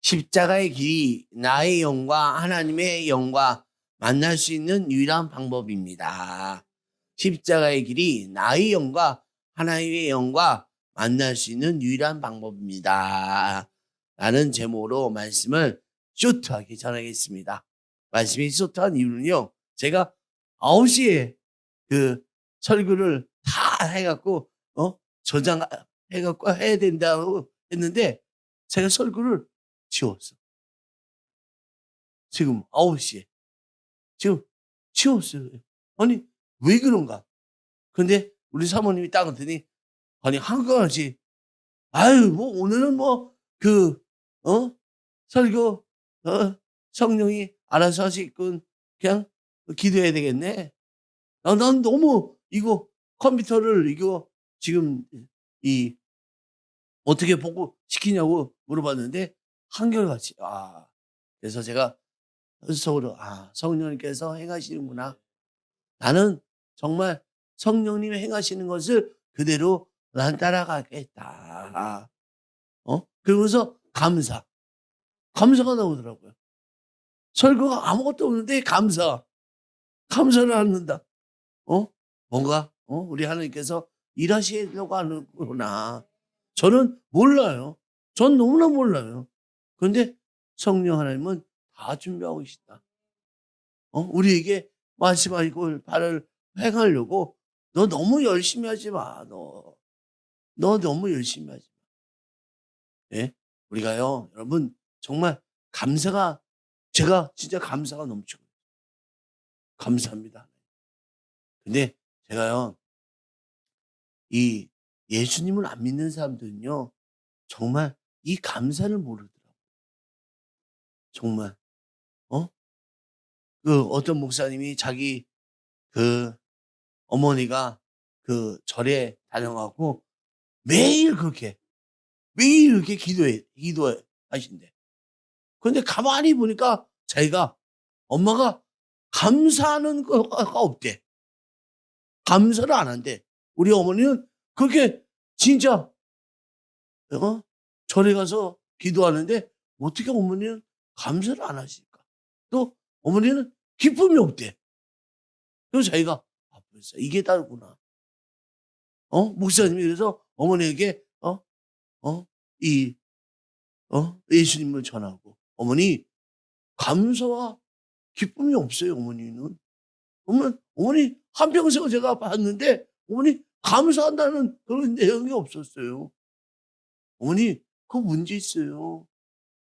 십자가의 길이 나의 영과 하나님의 영과 만날 수 있는 유일한 방법입니다. 십자가의 길이 나의 영과 하나님의 영과 만날 수 있는 유일한 방법입니다. 라는 제목으로 말씀을 쇼트하게 전하겠습니다. 말씀이 쇼트한 이유는요, 제가 9시에 그 설교를 다 해갖고, 저장해갖고 해야 된다고 했는데, 제가 설교를 지웠어. 지금 9시에. 지금 지웠어요. 아니, 왜 그런가? 근데 우리 사모님이 딱 그랬더니, 아니, 한가지 아유, 오늘은 설교, 성령이 알아서 하시군. 그냥 기도해야 되겠네. 난 너무 컴퓨터를 지금 어떻게 보고 시키냐고 물어봤는데, 한결같이, 그래서 제가 속으로, 성령님께서 행하시는구나. 나는 정말 성령님이 행하시는 것을 그대로 난 따라가겠다. 그러면서 감사가 나오더라고요. 설교가 아무것도 없는데 감사를 하는다. 뭔가, 우리 하나님께서 일하시려고 하는구나. 저는 몰라요. 전 너무나 몰라요. 그런데 성령 하나님은 다 준비하고 계시다. 우리에게 말씀하시고 발을 행하려고 너 너무 열심히 하지 마. 너 너무 열심히 하지 마. 예? 우리가요, 여러분, 정말 제가 진짜 감사가 넘치고 감사합니다. 근데 제가요, 이 예수님을 안 믿는 사람들은요, 정말 이 감사를 모르더라고요. 정말. 어떤 목사님이 자기 어머니가 절에 다녀가고 매일 이렇게 기도하신대. 그런데 가만히 보니까 엄마가 감사하는 거가 없대. 감사를 안 한대. 우리 어머니는 그렇게 진짜, 절에 가서 기도하는데 어떻게 어머니는 감사를 안 하실까? 또 어머니는 기쁨이 없대. 그래서 자기가, 벌써 이게 다르구나. 목사님이 그래서 어머니에게, 예수님을 전하고, 어머니, 감사와 기쁨이 없어요, 어머니는. 어머니, 한평생을 제가 봤는데, 어머니, 감사한다는 그런 내용이 없었어요. 어머니, 그 문제 있어요.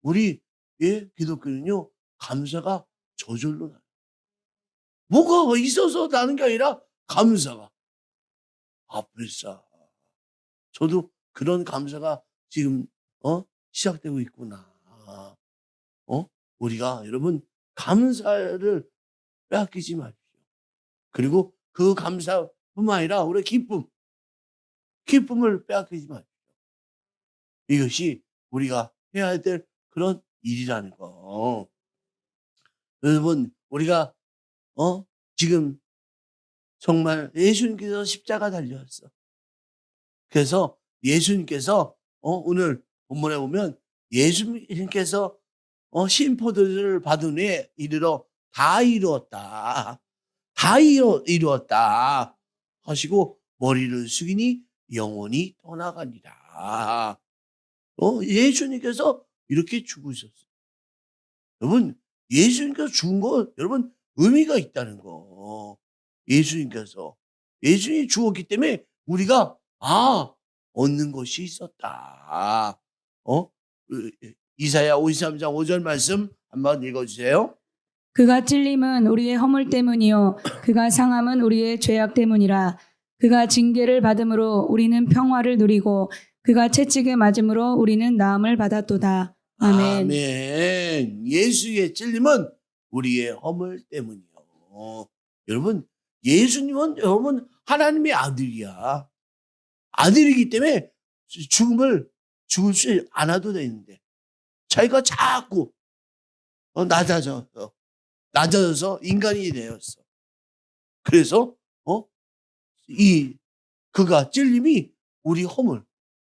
우리, 기독교는요, 감사가 저절로 나요. 뭐가 있어서 나는 게 아니라 감사가. 벌써. 저도 그런 감사가 지금, 시작되고 있구나. 우리가 여러분, 감사를 빼앗기지 마십시오. 그리고 그 감사뿐만 아니라 우리 기쁨을 빼앗기지 마십시오. 이것이 우리가 해야 될 그런 일이라는 거. 여러분, 우리가, 지금 정말 예수님께서 십자가 달렸어. 그래서 예수님께서, 오늘 본문에 보면 예수님께서 심포도를 받은 후에 이르러 다 이루었다. 다 이루었다. 하시고 머리를 숙이니 영원히 떠나가니라. 예수님께서 이렇게 죽으셨어요. 여러분, 예수님께서 죽은 거, 여러분, 의미가 있다는 거. 예수님이 죽었기 때문에 우리가, 얻는 것이 있었다. 이사야 53장 5절 말씀 한번 읽어주세요. 그가 찔림은 우리의 허물 때문이요 그가 상함은 우리의 죄악 때문이라. 그가 징계를 받음으로 우리는 평화를 누리고 그가 채찍에 맞음으로 우리는 나음을 받았도다. 아멘. 아멘. 예수의 찔림은 우리의 허물 때문이요. 여러분, 예수님은 여러분 하나님의 아들이야. 아들이기 때문에 죽을 수 않아도 되는데 자기가 자꾸 낮아져서 인간이 되었어. 그래서 그가 찔림이 우리 허물.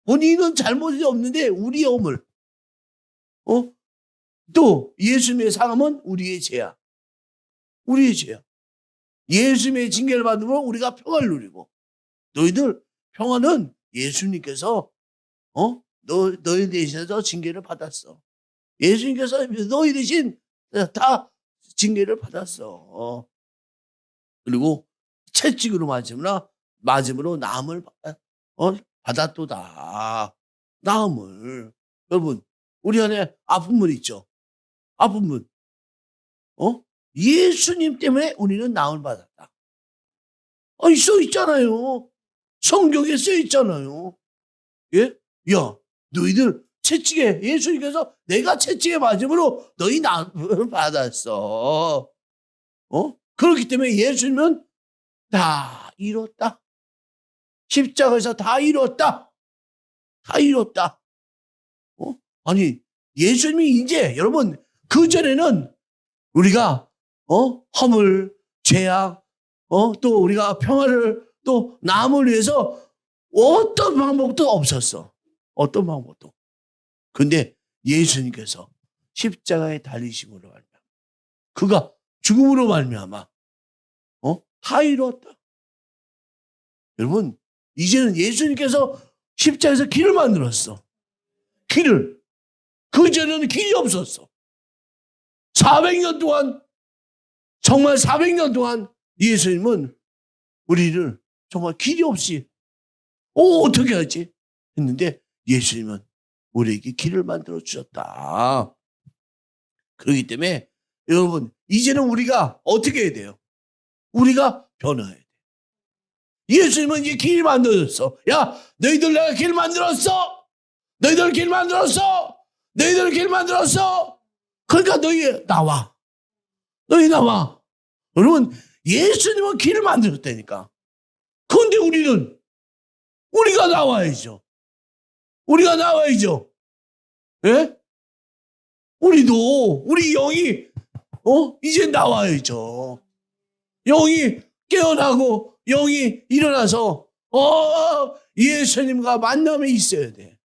본인은 잘못이 없는데 우리 허물. 또 예수님의 상함은 우리의 죄야. 우리의 죄야. 예수님의 징계를 받으면 우리가 평화를 누리고, 너희들 평화는 예수님께서 너희 대신해서 징계를 받았어. 예수님께서 너희 대신 다 징계를 받았어. 그리고 채찍으로 맞음으로 나음을 받았도다. 나음을. 여러분, 우리 안에 아픈 분 있죠? 아픈 분. 예수님 때문에 우리는 나음을 받았다. 써 있잖아요. 성경에 써 있잖아요. 예? 야, 너희들 채찍에, 예수님께서 내가 채찍에 맞음으로 너희 나음을 받았어. 그렇기 때문에 예수님은 다 이뤘다. 십자가에서 다 이뤘다. 다 이뤘다. 아니, 예수님이 이제, 여러분, 그전에는 우리가, 허물, 죄악, 또 우리가 평화를 또 남을 위해서 어떤 방법도 없었어. 어떤 방법도. 근데 예수님께서 십자가에 달리심으로 말미암아, 그가 죽음으로 말미암아, 다 이루었다. 여러분, 이제는 예수님께서 십자가에서 길을 만들었어. 길을. 그전에는 길이 없었어. 400년 동안, 정말 400년 동안 예수님은 우리를 정말 길이 없이 어떻게 하지? 했는데 예수님은 우리에게 길을 만들어 주셨다. 그렇기 때문에 여러분, 이제는 우리가 어떻게 해야 돼요? 우리가 변화해야 돼. 예수님은 이제 길 만들었어. 야, 너희들 내가 길 만들었어. 너희들 길 만들었어. 너희들 길 만들었어. 그러니까 너희 나와. 너희 나와. 여러분, 예수님은 길을 만들었다니까. 그런데 우리가 나와야죠. 우리가 나와야죠. 예? 우리 영이, 이제 나와야죠. 영이 깨어나고, 영이 일어나서, 예수님과 만남이 있어야 돼.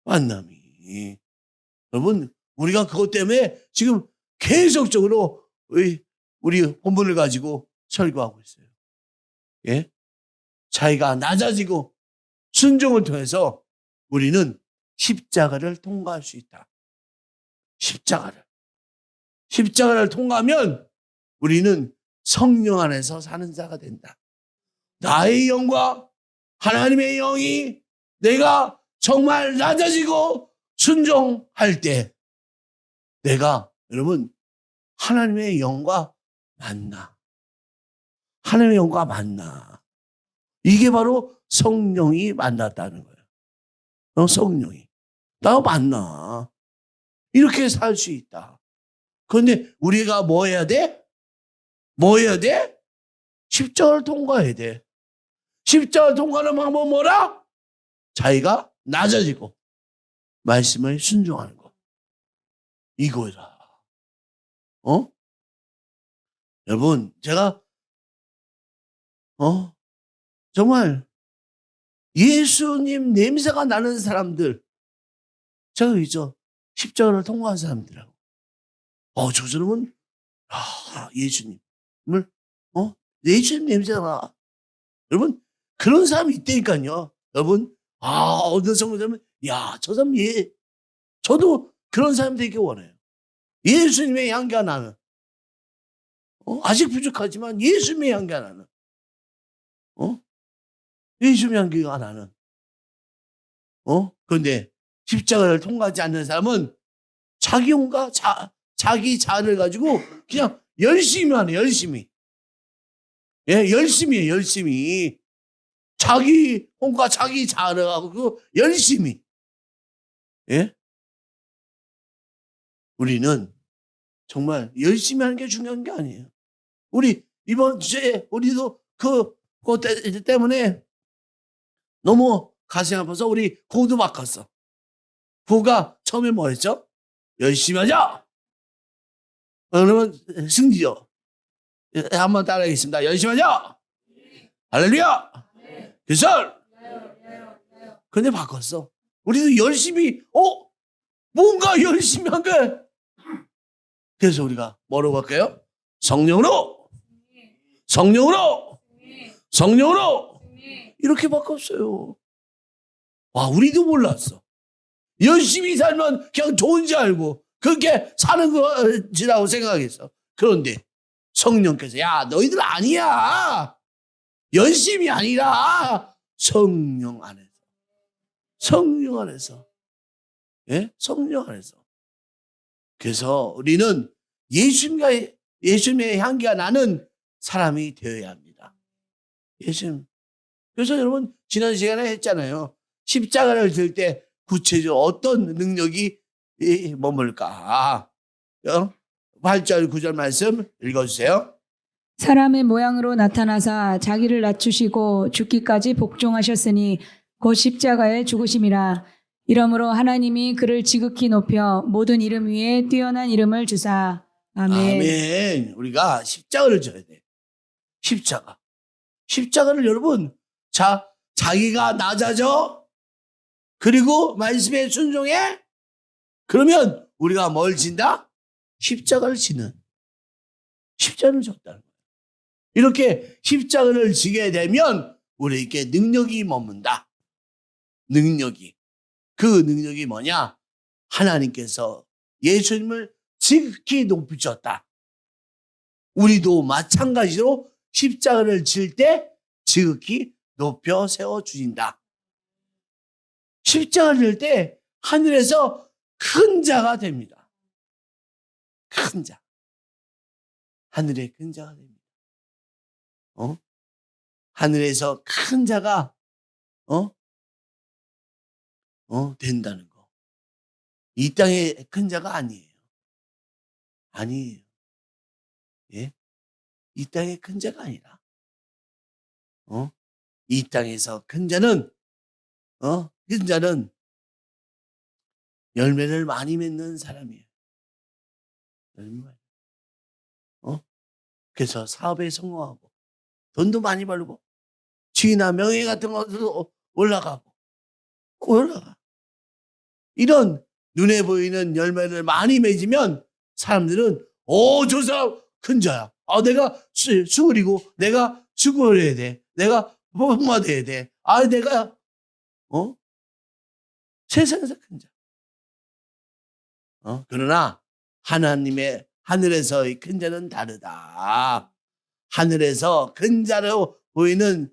만남이. 여러분, 우리가 그것 때문에 지금 계속적으로 우리 본문을 가지고 설교하고 있어요. 예? 자기가 낮아지고 순종을 통해서 우리는 십자가를 통과할 수 있다. 십자가를 통과하면 우리는 성령 안에서 사는 자가 된다. 나의 영과 하나님의 영이 내가 정말 낮아지고 순종할 때 내가, 여러분, 하나님의 영과 만나. 하나님의 영과 만나. 이게 바로 성령이 만났다는 거예요. 성령이. 나와 만나. 이렇게 살 수 있다. 그런데 우리가 뭐 해야 돼? 뭐 해야 돼? 십자가를 통과해야 돼. 십자가를 통과하는 방법은 뭐라? 자기가 낮아지고 말씀을 순종하는 거. 이거라. 여러분, 제가 정말 예수님 냄새가 나는 사람들, 제가 있죠. 십자가를 통과한 사람들하고. 저 사람은 예수님을 예수님 냄새가 나. 여러분, 그런 사람이 있다니까요. 여러분, 어떤 성도들은 저 사람 저도 그런 사람 되기 원해요. 예수님의 향기가 나는. 아직 부족하지만 예수님의 향기가 나는. 예수님의 향기가 나는. 그런데 십자가를 통과하지 않는 사람은 자기 혼과 자기 자아를 가지고 그냥 열심히 하네, 열심히. 예, 열심히 해, 열심히. 자기 혼과 자기 자아를 가지고 열심히. 예? 우리는 정말 열심히 하는 게 중요한 게 아니에요. 우리 이번 주에 우리도 그것 때문에 너무 가슴이 아파서 우리 구호도 바꿨어. 구호가 처음에 뭐였죠? 열심히 하자. 그러면 승리죠. 한번 따라하겠습니다. 열심히 하자. 할렐루야. 개설. 근데 바꿨어. 우리도 열심히 뭔가 열심히 한 게 그래서 우리가 뭐라고 할까요? 성령으로, 성령으로, 성령으로 이렇게 바꿨어요. 와, 우리도 몰랐어. 열심히 살면 그냥 좋은지 알고 그렇게 사는 거지라고 생각했어. 그런데 성령께서 야, 너희들 아니야. 열심이 아니라 성령 안에서. 성령 안에서. 예? 성령 안에서. 그래서 우리는 예수님의 향기가 나는 사람이 되어야 합니다. 예수님. 그래서 여러분 지난 시간에 했잖아요. 십자가를 들 때 구체적으로 어떤 능력이 머물까? 8절 9절 말씀 읽어주세요. 사람의 모양으로 나타나사 자기를 낮추시고 죽기까지 복종하셨으니 곧 십자가의 죽으심이라. 이러므로 하나님이 그를 지극히 높여 모든 이름 위에 뛰어난 이름을 주사. 아멘. 아멘. 우리가 십자가를 져야 돼. 십자가. 십자가를 여러분 자기가 낮아져 그리고 말씀에 순종해 그러면 우리가 뭘 진다? 십자가를 지는. 십자가를 졌다는 거예요. 이렇게 십자가를 지게 되면 우리에게 능력이 머문다. 능력이. 그 능력이 뭐냐? 하나님께서 예수님을 지극히 높이셨다. 우리도 마찬가지로 십자가를 질 때 지극히 높여 세워주신다. 십자가를 질 때 하늘에서 큰 자가 됩니다. 큰 자. 하늘의 큰 자가 됩니다. 하늘에서 큰 자가 된다는 거. 이 땅의 큰 자가 아니에요. 아니에요. 예? 이 땅의 큰 자가 아니라 이 땅에서 큰 자는 열매를 많이 맺는 사람이에요. 그래서 사업에 성공하고 돈도 많이 벌고 지위나 명예 같은 것도 올라가. 이런 눈에 보이는 열매를 많이 맺으면 사람들은 저 사람 큰 자야. 내가 수그리고 내가 수고해야 돼. 내가 복마돼야 돼. 내가 세상에서 큰 자. 그러나 하나님의 하늘에서의 큰 자는 다르다. 하늘에서 큰 자로 보이는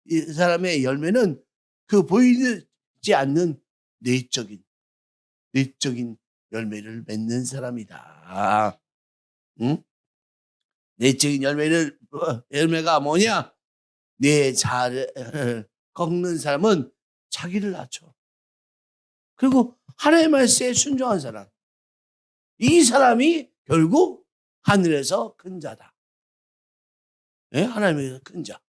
이 사람의 열매는 그 보이지 않는 내적인 열매를 맺는 사람이다. 응? 내적인 열매가 뭐냐? 내 자를 꺾는 사람은 자기를 낮춰. 그리고 하나님의 말씀에 순종한 사람. 이 사람이 결국 하늘에서 큰 자다. 예? 하나님에서 큰 자.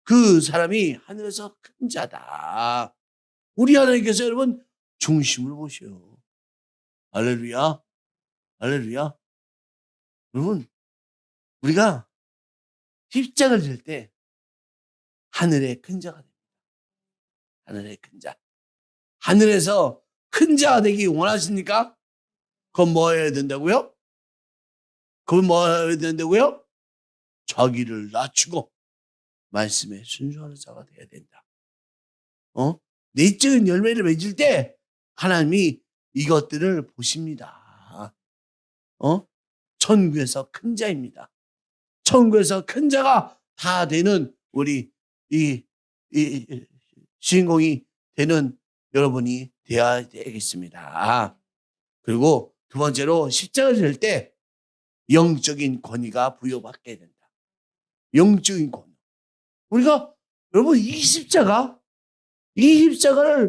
그 사람이 하늘에서 큰 자다. 우리 하나님께서 여러분 중심을 보셔요. 할렐루야. 할렐루야. 여러분 우리가 십자가를 질 때 하늘의 큰 자가 됩니다. 하늘의 큰 자. 하늘에서 큰 자가 되기 원하십니까? 그건 뭐 해야 된다고요? 자기를 낮추고 말씀에 순종하는 자가 돼야 된다. 내적인 열매를 맺을 때 하나님이 이것들을 보십니다. 천국에서 큰 자입니다. 천국에서 큰 자가 다 되는 우리 이 주인공이 되는 여러분이 되어야 되겠습니다. 그리고 두 번째로 십자가를 질 때 영적인 권위가 부여받게 된다. 영적인 권위. 우리가 여러분 이 십자가를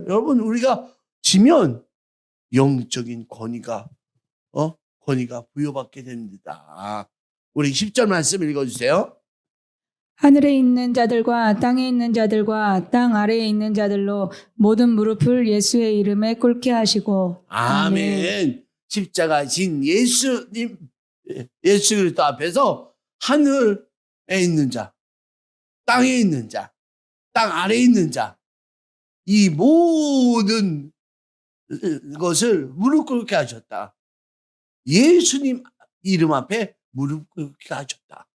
여러분 우리가 지면 영적인 권위가 부여받게 됩니다. 우리 10절 말씀 읽어주세요. 하늘에 있는 자들과 땅에 있는 자들과 땅 아래에 있는 자들로 모든 무릎을 예수의 이름에 꿇게 하시고. 아멘. 십자가 진 예수님, 예수 그리스도 앞에서 하늘에 있는 자, 땅에 있는 자, 땅 아래에 있는 자, 이 모든 것을 무릎 꿇게 하셨다. 예수님 이름 앞에 무릎 꿇게 하셨다.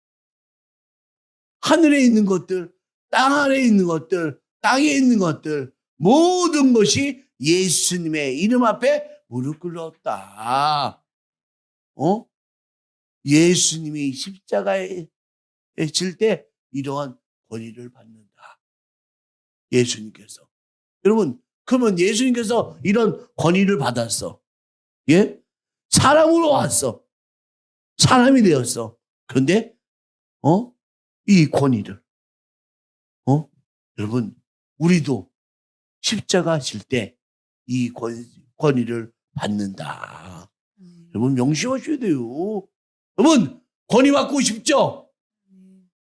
하늘에 있는 것들, 땅 아래에 있는 것들, 땅에 있는 것들, 모든 것이 예수님의 이름 앞에 무릎 꿇었다. 예수님이 십자가에 질 때 이러한 권위를 받는다. 예수님께서. 여러분, 그러면 예수님께서 이런 권위를 받았어. 예? 사람으로 왔어. 사람이 되었어. 그런데, 이 권위를, 여러분, 우리도 십자가 질 때 이 권위를 받는다. 여러분, 명심하셔야 돼요. 여러분, 권위 받고 싶죠?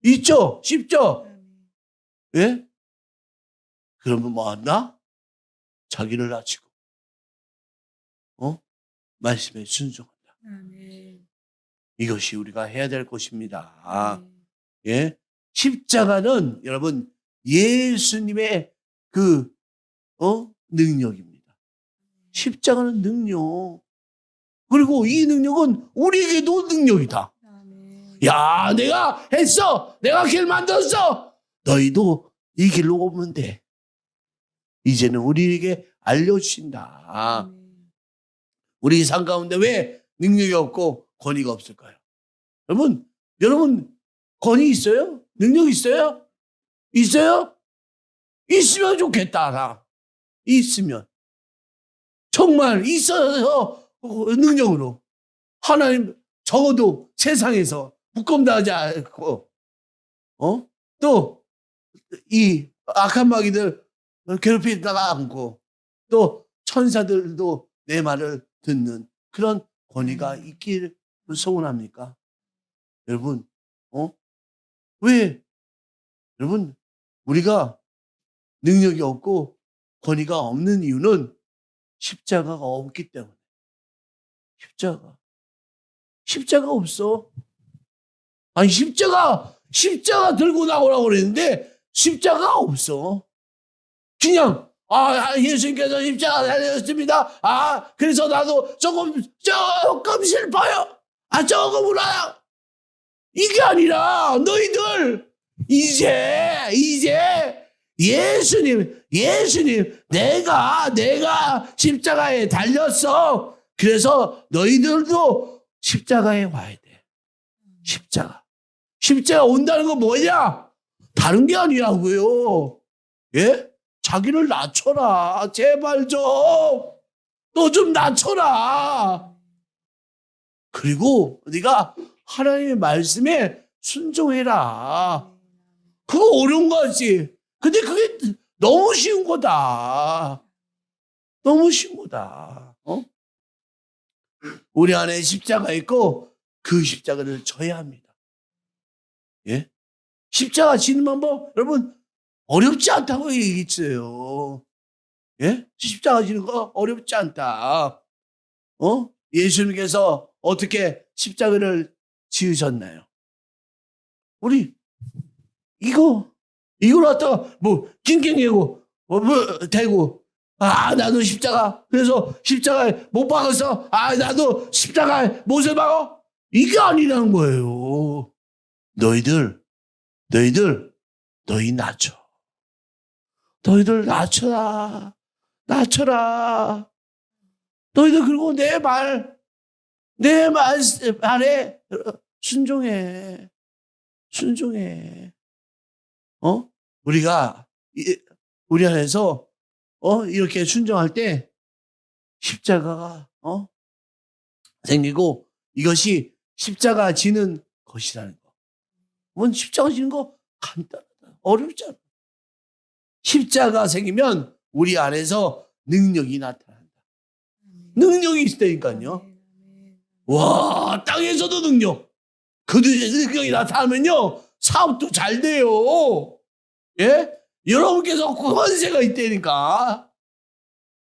있죠? 쉽죠? 예? 그러면 뭐 한다? 자기를 낮추고, 말씀에 순종한다. 이것이 우리가 해야 될 것입니다. 예? 십자가는 여러분, 예수님의 능력입니다. 십자가는 능력. 그리고 이 능력은 우리에게도 능력이다. 야, 내가 했어. 내가 길 만들었어. 너희도 이 길로 오면 돼. 이제는 우리에게 알려주신다. 우리 삶 가운데 왜 능력이 없고 권위가 없을까요? 여러분 권위 있어요? 능력 있어요? 있어요? 있으면 좋겠다. 나. 있으면. 정말 있어서 능력으로 하나님 적어도 세상에서 부끄럼당하지 않고 또 이 악한 마귀들 괴롭히다가 않고 또 천사들도 내 말을 듣는 그런 권위가 있기를 소원합니까? 여러분, 왜 여러분 우리가 능력이 없고 권위가 없는 이유는 십자가가 없기 때문에. 십자가 없어. 아니 십자가 들고 나오라고 그랬는데 십자가 없어. 그냥 예수님께서 십자가 달리셨습니다. 그래서 나도 조금 슬퍼요. 조금 울어요. 이게 아니라 너희들 이제 예수님 내가 십자가에 달렸어. 그래서 너희들도 십자가에 와야 돼. 십자가 온다는 건 뭐냐? 다른 게 아니라고요. 예? 자기를 낮춰라. 제발 좀. 너 좀 낮춰라. 그리고 네가 하나님의 말씀에 순종해라. 그거 어려운 거지. 근데 그게 너무 쉬운 거다. 너무 쉬운 거다. 우리 안에 십자가 있고 그 십자가를 져야 합니다. 예? 십자가 지는 방법 여러분 어렵지 않다고 얘기했어요. 예? 십자가 지는 거 어렵지 않다. 예수님께서 어떻게 십자가를 지으셨나요? 우리 이걸 갖다가 뭐 낑낑이고 대고 나도 십자가 그래서 십자가에 못 박았어. 나도 십자가에 못을 박아. 이게 아니라는 거예요. 너희 낮춰. 너희들 낮춰라. 너희들 그리고 내 말에 순종해. 우리가 우리 안에서 이렇게 순종할 때 십자가가 생기고 이것이 십자가 지는 것이라는 거. 뭔 십자가 지는 거 간단하다. 어렵지 않아. 십자가 생기면 우리 안에서 능력이 나타난다. 능력이 있다니까요. 와, 땅에서도 능력. 그 능력이 나타나면요. 사업도 잘 돼요. 예? 여러분께서 권세가 있다니까.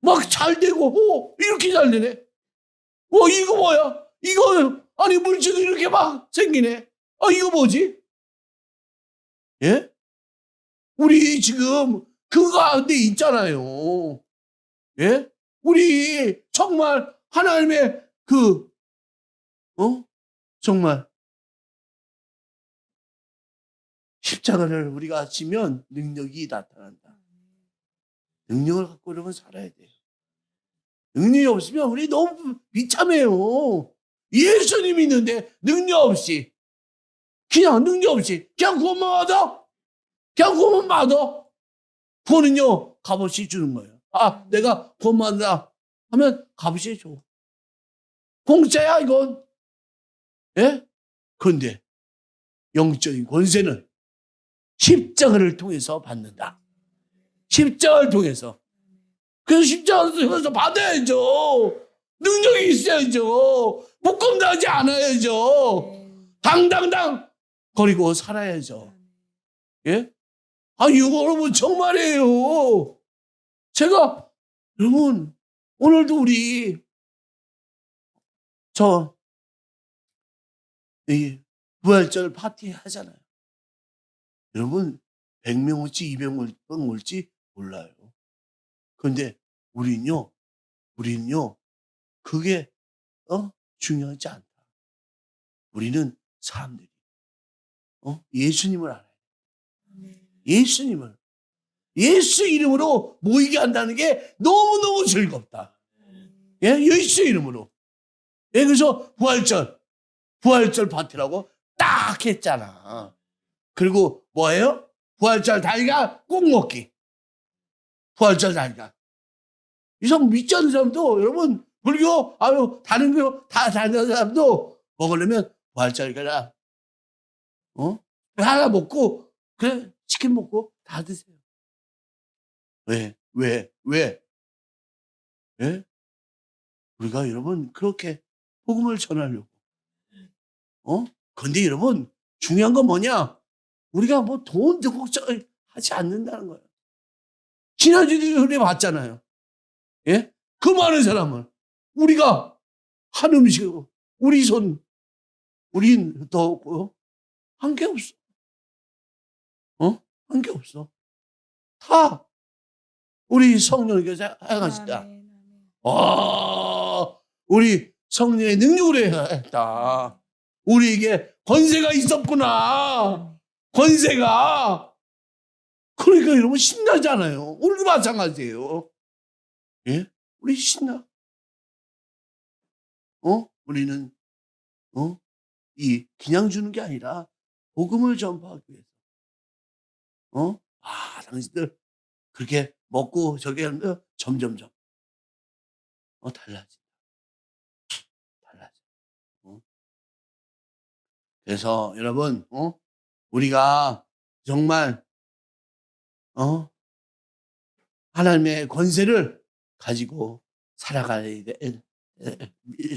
막 잘 되고, 이렇게 잘 되네. 이거 뭐야? 이거, 물질도 이렇게 막 생기네. 이거 뭐지? 예? 우리 지금 그 가운데 있잖아요. 예? 우리 정말 하나님의 정말 십자가를 우리가 지면 능력이 나타난다. 능력을 갖고 여러분 살아야 돼요. 능력이 없으면 우리 너무 비참해요. 예수님이 있는데 능력 없이, 그냥 능력 없이 그냥 구원만 받아. 그냥 구원만 받아. 구원은요 값없이 주는 거예요. 아, 내가 구원 받는다 하면 값없이 줘. 공짜야 이건. 예? 그런데 영적인 권세는 십자가를 통해서 받는다. 십자가를 통해서. 그래서 십자가를 통해서 받아야죠. 능력이 있어야죠. 묶음당하지 않아야죠. 당당당 거리고 살아야죠. 예? 아, 이거 여러분 정말이에요. 제가 여러분 오늘도 우리 이 부활절 파티 하잖아요. 여러분 100명 올지 200명 올지 몰라요. 그런데 우리는요 그게 중요하지 않다. 우리는 사람들이 예수님을 알아요. 예수님을 예수 이름으로 모이게 한다는 게 너무너무 즐겁다. 예? 예수 이름으로. 예, 그래서 부활절 파티라고 딱 했잖아. 그리고 뭐예요? 부활절 달걀 꼭 먹기. 부활절 달걀. 이상 믿지 않는 사람도 여러분 불교 다른 교 다 다른 사람도 먹으려면 부활절 달걀 하나 먹고 그래 치킨 먹고 다 드세요. 왜? 예? 우리가 여러분 그렇게 복음을 전하려고. 근데 여러분 중요한 건 뭐냐? 우리가 뭐 돈도 걱정하지 않는다는 거예요. 지난주에도 우리 봤잖아요. 예? 그 많은 사람을 우리가 한 음식으로 우린 더 없고 한 게 없어. 한 게 없어. 다 우리 성령께서 행하시다. 우리 성령의 능력으로 했다. 우리에게 권세가 있었구나. 권세가. 그러니까 여러분 신나잖아요. 우리도 마찬가지예요. 예? 우리 신나. 우리는 그냥 주는 게 아니라 복음을 전파하기 위해서. 당신들 그렇게 먹고 저기 하면 점점점 달라진다. 그래서 여러분 우리가 정말 하나님의 권세를 가지고 살아가야 될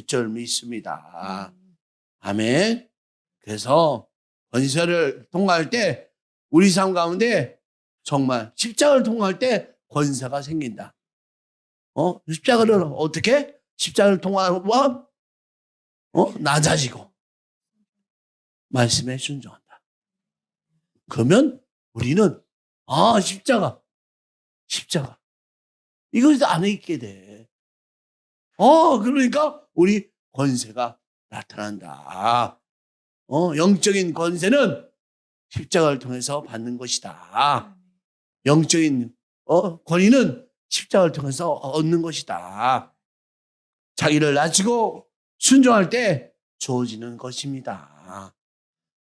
줄 믿습니다. 아멘. 그래서 권세를 통과할 때 우리 삶 가운데 정말 십자가를 통과할 때 권세가 생긴다. 십자가를 어떻게? 십자가를 통과하면 낮아지고 말씀에 순종한다. 그러면 우리는 십자가 이것이 안에 있게 돼. 그러니까 우리 권세가 나타난다. 영적인 권세는 십자가를 통해서 받는 것이다. 영적인 권위는 십자가를 통해서 얻는 것이다. 자기를 낮추고 순종할 때 주어지는 것입니다.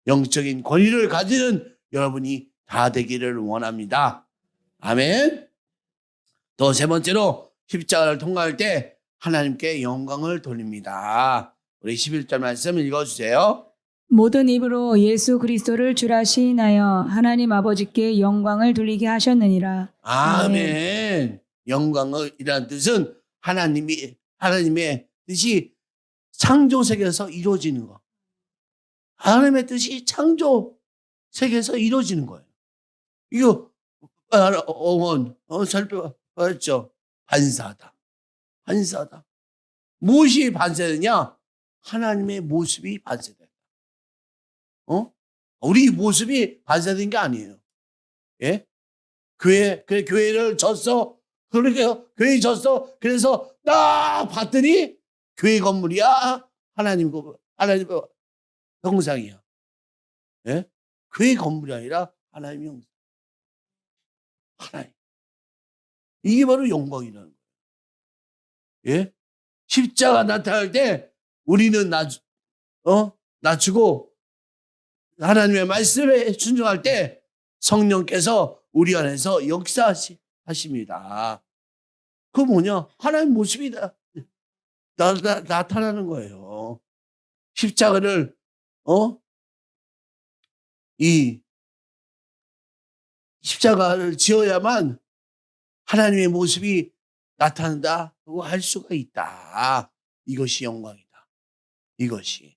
영적인 권위를 가지는 여러분이 다 되기를 원합니다. 아멘. 또 세 번째로 십자가를 통과할 때 하나님께 영광을 돌립니다. 우리 11절 말씀 읽어주세요. 모든 입으로 예수 그리스도를 주라 시인하여 하나님 아버지께 영광을 돌리게 하셨느니라. 아멘. 영광이라는 뜻은 하나님의 뜻이 창조 세계에서 이루어지는 거. 하나님의 뜻이 창조 세계에서 이루어지는 거예요. 이거 살펴봤죠. 반사다. 무엇이 반사되냐? 하나님의 모습이 반사된다. 우리 모습이 반사된 게 아니에요. 예? 교회를 졌어. 그러니까 교회 졌어. 그래서 딱 봤더니 교회 건물이야. 하나님 형상이야. 예? 교회 건물이 아니라 하나님 형상. 하나님. 이게 바로 영광이라는 거예요. 예? 십자가 나타날 때 우리는 낮추고 하나님의 말씀에 순종할 때 성령께서 우리 안에서 역사하십니다. 그 뭐냐? 하나님 모습이 나타나는 거예요. 십자가를 이 십자가를 지어야만 하나님의 모습이 나타난다고 할 수가 있다. 이것이 영광이다. 이것이.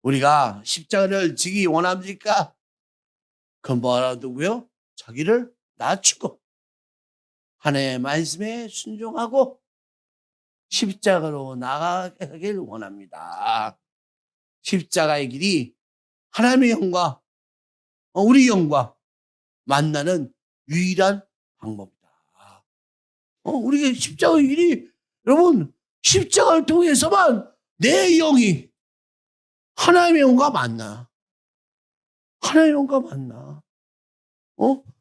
우리가 십자가를 지기 원합니까? 그건 뭐라도고요? 자기를 낮추고 하나님의 말씀에 순종하고 십자가로 나아가길 원합니다. 십자가의 길이 하나님의 영과 우리 영과 만나는 유일한 방법이다. 우리가 십자가의 길이 여러분 십자가를 통해서만 내 영이 하나님의 영과 만나. 하나님의 영과 만나.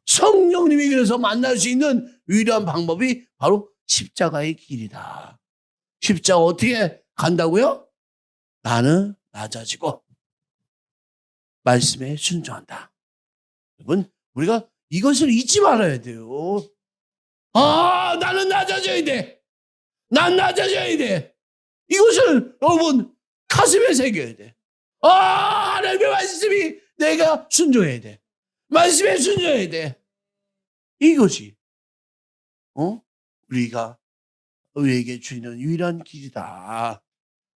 성령님이 그래서 만날 수 있는 유일한 방법이 바로 십자가의 길이다. 십자가 어떻게 간다고요? 나는 낮아지고 말씀에 순종한다. 여러분, 우리가 이것을 잊지 말아야 돼요. 나는 낮아져야 돼. 난 낮아져야 돼. 이것을 여러분 가슴에 새겨야 돼. 하나님의 말씀이 내가 순종해야 돼. 말씀에 순종해야 돼. 이것이 우리에게 주시는 유일한 길이다.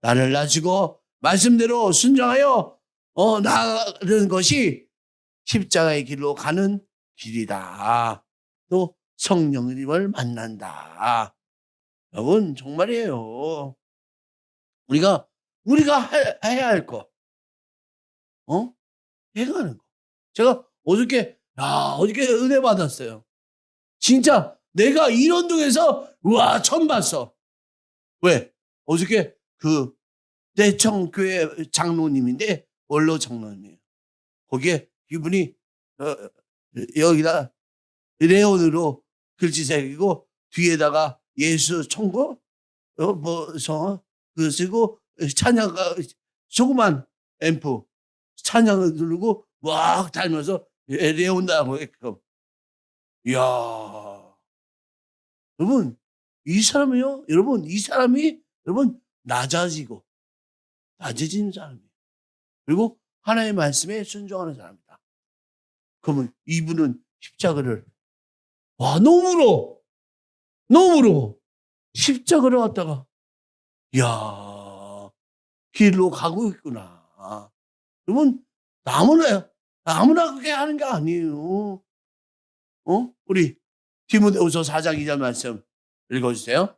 나를 낮추고 말씀대로 순종하여 나가는 것이 십자가의 길로 가는 길이다. 또 성령님을 만난다. 여러분 정말이에요. 우리가 해야 할 거, 해가는 거. 제가 어저께 은혜 받았어요. 진짜 내가 이런동에서 처음 봤어. 왜? 어저께 그 대청교회 장로님인데 원로 장로님이에요. 거기에 이분이 여기다 레온으로 글씨 새기고 뒤에다가 예수 총고 그 쓰고 찬양가 조그만 앰프 찬양을 누르고 막 달면서 레온다고 했고. 이야, 여러분 이 사람이요. 여러분 이 사람이 낮아지는 사람이에요. 그리고 하나님의 말씀에 순종하는 사람이다. 그러면 이분은 십자가를 너무로 십자가를 갖다가 길로 가고 있구나. 여러분 아무나 그렇게 하는 게 아니에요. 우리 디모데후서 4장 2절 말씀 읽어주세요.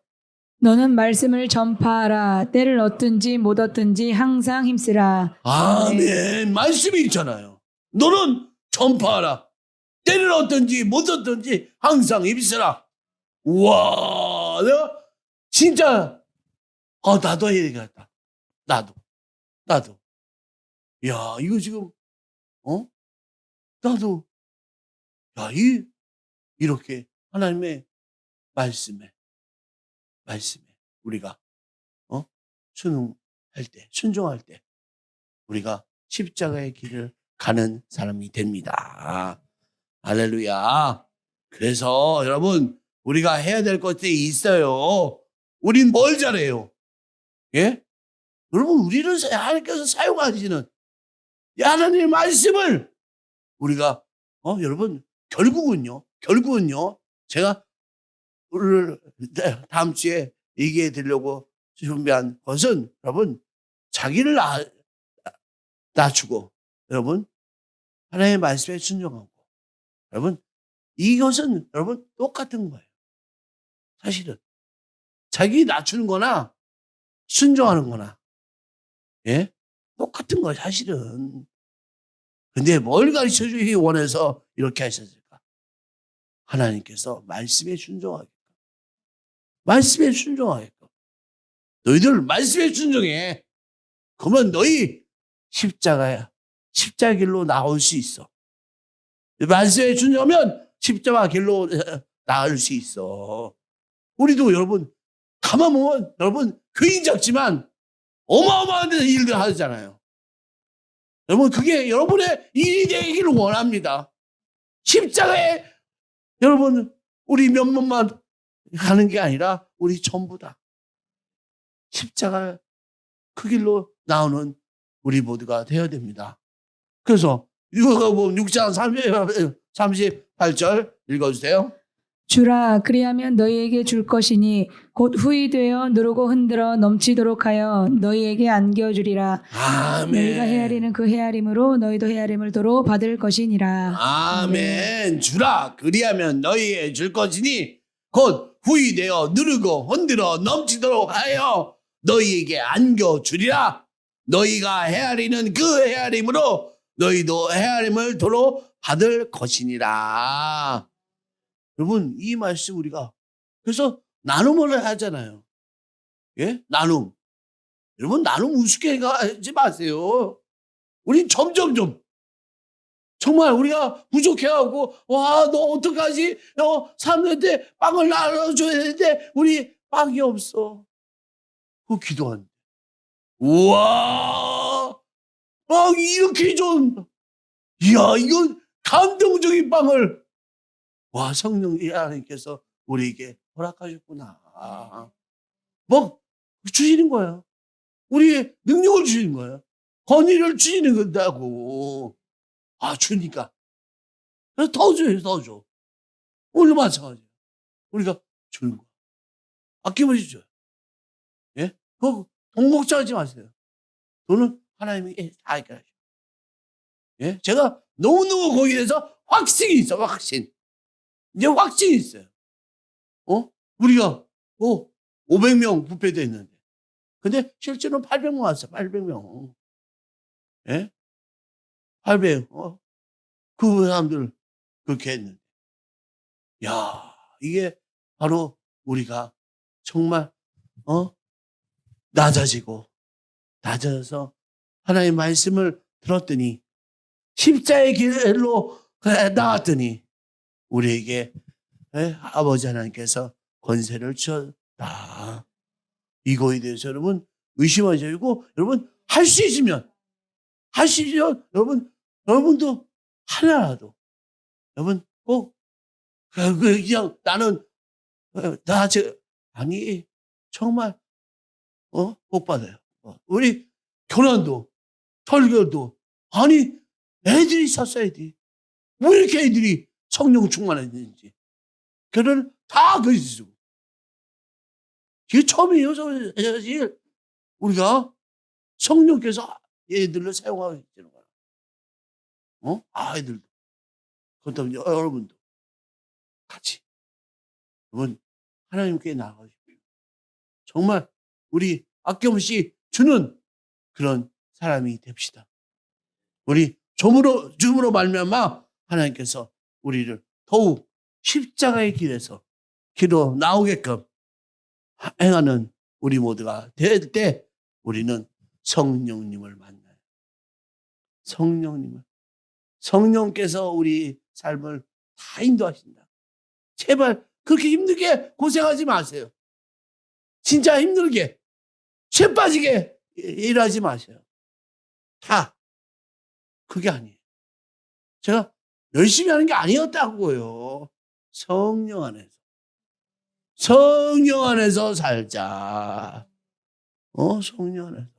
너는 말씀을 전파하라. 때를 얻든지 못 얻든지 항상 힘쓰라. 아멘. 말씀이 있잖아요. 너는 전파하라. 때를 얻든지 못 얻든지 항상 힘쓰라. 우와, 내가 진짜 나도 해야 되겠다. 나도. 야, 이거 지금 나도 이렇게 하나님의 말씀에 우리가 순종할 때 우리가 십자가의 길을 가는 사람이 됩니다. 할렐루야. 그래서 여러분 우리가 해야 될 것들이 있어요. 우린 뭘 잘해요? 예? 여러분 우리를 하나님께서 사용하시는 하나님의 말씀을 우리가 여러분 결국은요 제가 오늘 다음 주에 얘기해 드리려고 준비한 것은 여러분 자기를 낮추고 여러분 하나님의 말씀에 순종하고 여러분 이것은 여러분 똑같은 거예요. 사실은 자기 낮추는 거나 순종하는 거나 똑같은 거예요. 사실은. 근데 뭘 가르쳐 주기 원해서 이렇게 하셨을까? 하나님께서 말씀에 순종하게 말씀에 순종하게끔. 너희들 말씀에 순종해. 그러면 너희 십자가야. 십자가 길로 나올 수 있어. 말씀에 순종하면 십자가 길로 나올 수 있어. 우리도 여러분 가만 보면 여러분 교인 작지만 어마어마한 일들 하잖아요. 여러분 그게 여러분의 일이 되기를 원합니다. 십자가에 여러분 우리 몇몇만 가는 게 아니라 우리 전부다. 십자가 그 길로 나오는 우리 모두가 되어야 됩니다. 그래서 이거 보면 6장 38절 읽어주세요. 주라 그리하면 너희에게 줄 것이니 곧 후히 되어 누르고 흔들어 넘치도록 하여 너희에게 안겨주리라. 아멘. 너희가 헤아리는 그 헤아림으로 너희도 헤아림을 도로 받을 것이니라. 아멘. 주라 그리하면 너희에게 줄 것이니 곧 후히 되어 누르고 흔들어 넘치도록 하여 너희에게 안겨주리라. 너희가 헤아리는 그 헤아림으로 너희도 헤아림을 도로 받을 것이니라. 여러분 이 말씀 우리가 그래서 나눔을 하잖아요. 예? 나눔. 여러분 나눔 우습게 하지 마세요. 우린 점점점 정말 우리가 부족해하고 와 너 어떡하지? 너 사람들한테 빵을 나눠줘야 되는데 우리 빵이 없어. 그거 기도하는데 우와 빵이 이렇게 좋은 이야 이건 감동적인 빵을 와 성령 하나님께서 우리에게 허락하셨구나. 뭐 주시는 거예요. 우리의 능력을 주시는 거예요. 권위를 주시는 건다고. 아 주니까 그래서 더 줘요. 더 줘. 오늘 마찬가지예요. 우리가 주는 거 아낌없이 줘요. 예? 그거 돈 걱정하지 마세요. 돈은 하나님이 다 해결하셔. 예? 제가 너무너무 거기에 대해서 확신이 있어. 확신. 이제 확신이 있어요. 우리가 500명 부패돼 있는데 근데 실제로는 800명 왔어요. 800명. 예? 800. 그 사람들 그렇게 했는데 야 이게 바로 우리가 정말 낮아져서 하나님의 말씀을 들었더니 십자의 길로 나왔더니 우리에게 아버지 하나님께서 권세를 주셨다. 이거에 대해서 여러분 의심하지 말고 여러분 할 수 있으면 여러분도 하나라도 여러분 꼭 그냥 나는 아니 정말 복 받아요. 우리 교난도 설교도 아니 애들이 샀어야지. 왜 이렇게 애들이 성령 충만했는지 그를 다 그리스도. 이게 처음이에요. 사실 우리가 성령께서 얘들을 사용하고 있는 거야. 아이들도. 그렇다면 여러분도 같이 여러분 하나님께 나아가십시오. 정말 우리 아낌없이 주는 그런 사람이 됩시다. 우리 줌으로 말미암아 하나님께서 우리를 더욱 십자가의 길로 나오게끔 행하는 우리 모두가 될 때 우리는 성령님을 만나요. 성령께서 우리 삶을 다 인도하신다. 제발 그렇게 힘들게 고생하지 마세요. 진짜 힘들게 쇠 빠지게 일하지 마세요. 다 그게 아니에요. 제가 열심히 하는 게 아니었다고요. 성령 안에서 살자. 성령 안에서.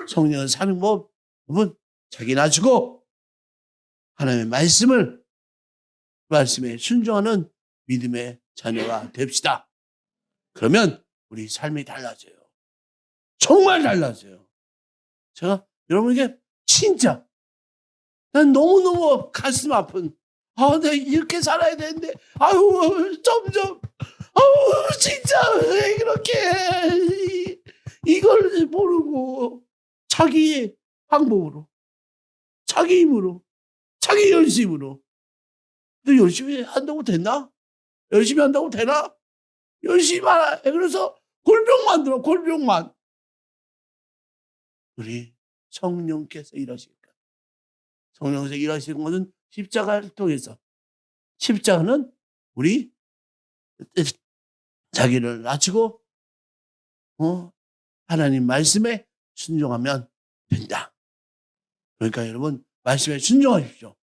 성령을 사는 법, 여러분, 자기 낮추고, 하나님의 말씀에 순종하는 믿음의 자녀가 됩시다. 그러면 우리 삶이 달라져요. 정말 달라져요. 제가 여러분에게 진짜, 난 너무너무 가슴 아픈, 내가 이렇게 살아야 되는데, 점점, 진짜, 왜 그렇게, 이걸 모르고, 자기 방법으로, 자기 힘으로, 자기 열심으로. 너 열심히 한다고 됐나? 열심히 한다고 되나? 열심히 알아야 해. 그래서 골병만 들어, 골병만. 우리 성령께서 일하실까? 성령께서 일하시는 것은 십자가를 통해서. 십자가는 우리 자기를 낮추고 하나님 말씀에 순종하면 된다. 그러니까 여러분 말씀에 순종하십시오.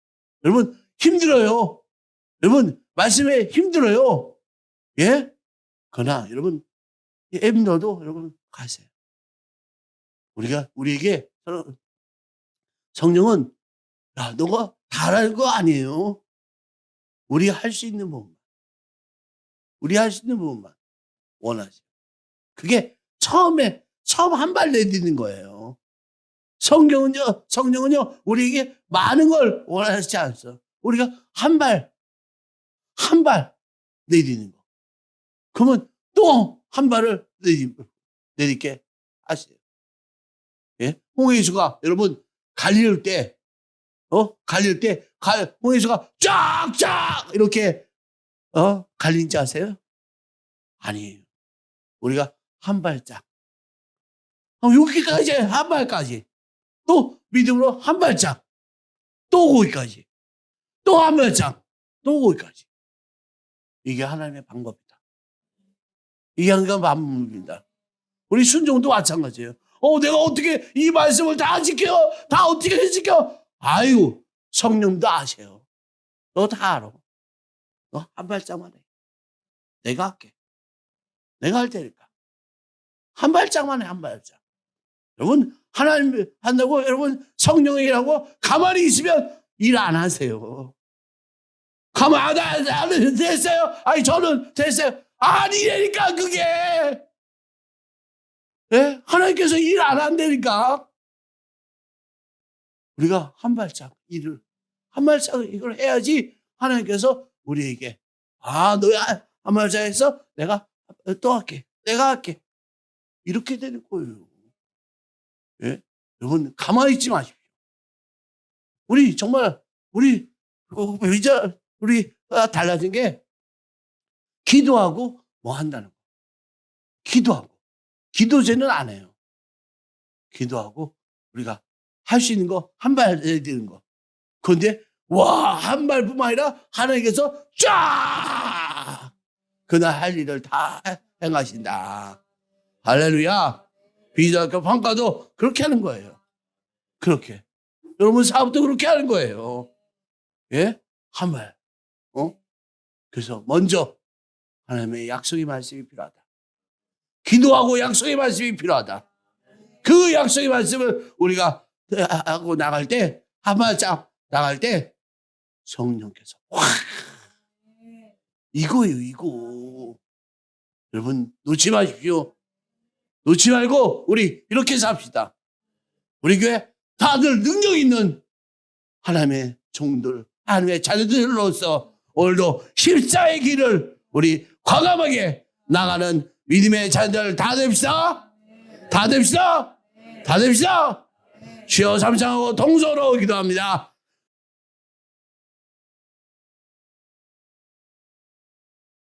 여러분 힘들어요. 여러분 말씀에 힘들어요. 예? 그러나 여러분 힘들어도 여러분 가세요. 우리에게 성령은 야, 너가 잘할 거 아니에요. 우리 할 수 있는 부분만. 우리 할 수 있는 부분만 원하세요. 그게 처음 한 발 내딛는 거예요. 성령은요, 우리에게 많은 걸 원하지 않죠. 우리가 한 발 내딛는 거. 그러면 또 한 발을 내딛게 하세요. 예? 홍예수가 여러분 갈릴 때 홍예수가 쫙쫙 이렇게 갈린지 아세요? 아니에요. 우리가 한 발짝 여기까지 한 발까지 또 믿음으로 한 발짝 또 거기까지 또 한 발짝 또 거기까지 이게 하나님의 방법이다. 이게 하나님의 방법입니다. 우리 순종도 마찬가지예요. 내가 어떻게 이 말씀을 다 지켜? 다 어떻게 지켜? 아유, 성령도 아세요. 너 다 알아. 너 한 발짝만 해. 내가 할게. 내가 할 테니까. 한 발짝만 해, 한 발짝. 여러분, 하나님 한다고 여러분 성령이 일하고 가만히 있으면 일 안 하세요. 가만히 안 됐어요? 아니, 저는 됐어요. 아니라니까, 그게. 예? 하나님께서 일 안 한다니까. 우리가 한 발짝 이걸 해야지 하나님께서 우리에게 너야 한 발짝 해서 내가 또 할게. 내가 할게. 이렇게 되는 거예요. 예? 여러분 가만히 있지 마십시오. 우리 정말 우리가 달라진 게 기도하고 뭐 한다는 거. 기도제는 안 해요. 기도하고 우리가 할 수 있는 거 한 발 내딛는 거. 그런데 한 발뿐만 아니라 하나님께서 쫙 그날 할 일을 다 행하신다. 할렐루야. 비자과 평가도 그렇게 하는 거예요. 그렇게. 여러분 사업도 그렇게 하는 거예요. 예? 한 발. 그래서 먼저 하나님의 약속의 말씀이 필요하다. 기도하고 약속의 말씀이 필요하다. 그 약속의 말씀을 우리가 하고 나갈 때, 한 발짝 나갈 때 성령께서 이거예요, 이거. 여러분 놓지 마십시오. 놓지 말고 우리 이렇게 삽시다. 우리 교회 다들 능력 있는 하나님의 종들, 하나님의 자녀들로서 오늘도 십자의 길을 우리 과감하게 나가는 믿음의 자녀들 다 됩시다. 다 됩시다. 다 됩시다. 주여 삼창하고 동서로 기도합니다.